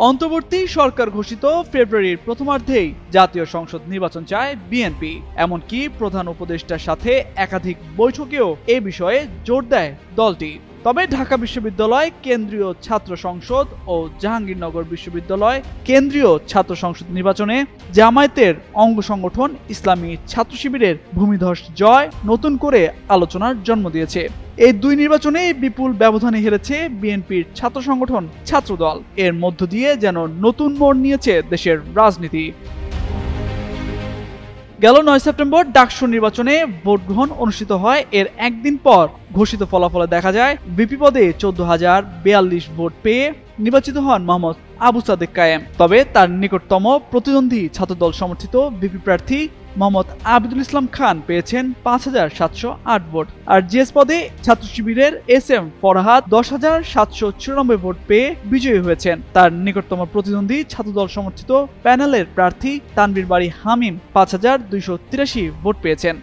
অন্তর্বর্তী সরকার ঘোষিত ফেব্রুয়ারির প্রথমার্ধেই জাতীয় সংসদ নির্বাচন চায় বিএনপি। এমনকি প্রধান উপদেষ্টার সাথে একাধিক বৈঠকেও এ বিষয়ে জোর দেয় দলটি। তবে ঢাকা বিশ্ববিদ্যালয় কেন্দ্রীয় ছাত্র সংসদ ও জাহাঙ্গীরনগর বিশ্ববিদ্যালয় কেন্দ্রীয় ছাত্র সংসদ নির্বাচনে জামায়াতের অঙ্গ সংগঠন ইসলামী ছাত্র শিবিরের ভূমিধস জয় নতুন করে আলোচনার জন্ম দিয়েছে। এই দুই নির্বাচনে বিপুল ব্যবধানে হেরেছে বিএনপির ছাত্র সংগঠন ছাত্রদল। এর মধ্য দিয়ে যেন নতুন মোড় নিয়েছে দেশের রাজনীতি। গেল 9 সেপ্টেম্বর ডাকসু নির্বাচনে ভোট গ্রহণ অনুষ্ঠিত হয়। এর একদিন পর ঘোষিত ফলাফলে দেখা যায় ভিপি পদে 14,042 ভোট পেয়ে নির্বাচিত হন মোহাম্মদ আবু সাদেক কায়েম। তবে তার নিকটতম প্রতিদ্বন্দ্বী ছাত্রদল সমর্থিত ভিপি প্রার্থী মোহাম্মদ আবিদুল ইসলাম খান পেয়েছেন 5,708 ভোট। আর জিএস পদে ছাত্র শিবিরের SM ফরহাদ 10,794 ভোট পেয়ে বিজয়ী হয়েছেন। তার নিকটতম প্রতিদ্বন্দ্বী ছাত্রদল সমর্থিত প্যানেলের প্রার্থী তানভীর বারী হামিম 5,283 ভোট পেয়েছেন।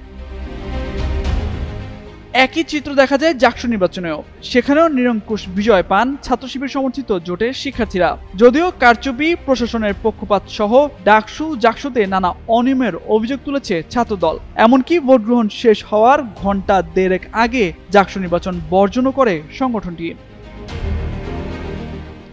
একই চিত্র দেখা যায় জাকসু নির্বাচনেও। সেখানেও নিরঙ্কুশ বিজয় পান ছাত্র শিবির সমর্থিত জোটের শিক্ষার্থীরা। যদিও কারচুপি, প্রশাসনের পক্ষপাত সহ জাকসুতে নানা অনিয়মের অভিযোগ তুলেছে ছাত্রদল। এমনকি ভোট গ্রহণ শেষ হওয়ার ঘণ্টা দেড়েক আগে জাকসু নির্বাচন বর্জনও করে সংগঠনটি।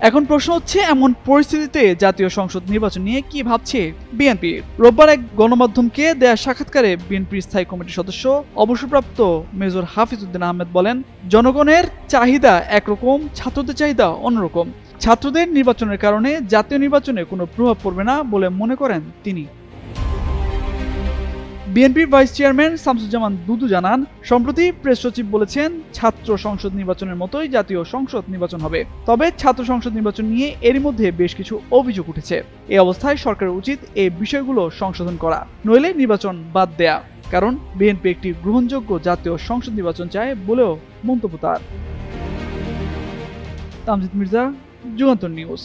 এখন প্রশ্ন হচ্ছে, এমন পরিস্থিতিতে জাতীয় সংসদ নির্বাচন নিয়ে কি ভাবছে বিএনপি? রোববার এক গণমাধ্যমকে দেয়া সাক্ষাৎকারে বিএনপির স্থায়ী কমিটির সদস্য অবসরপ্রাপ্ত মেজর হাফিজ উদ্দিন আহমেদ বলেন, জনগণের চাহিদা একরকম, ছাত্রদের চাহিদা অন্যরকম। ছাত্রদের নির্বাচনের কারণে জাতীয় নির্বাচনে কোনো প্রভাব পড়বে না বলে মনে করেন তিনি। বিএনপির ভাইস চেয়ারম্যান শামসুজ্জামান দুদু জানান, সম্প্রতি প্রেস সচিব বলেছেন ছাত্র সংসদ নির্বাচনের মতোই জাতীয় সংসদ নির্বাচন হবে। তবে ছাত্র সংসদ নির্বাচন নিয়ে এরই মধ্যে বেশ কিছু অভিযোগ উঠেছে। এই অবস্থায় সরকারের উচিত এই বিষয়গুলো সংশোধন করা, নইলে নির্বাচন বাদ দেয়া। কারণ বিএনপি একটি গ্রহণযোগ্য জাতীয় সংসদ নির্বাচন চায় বলেও মন্তব্য তার। তামজিদ মির্জা, যুগান্তর নিউজ।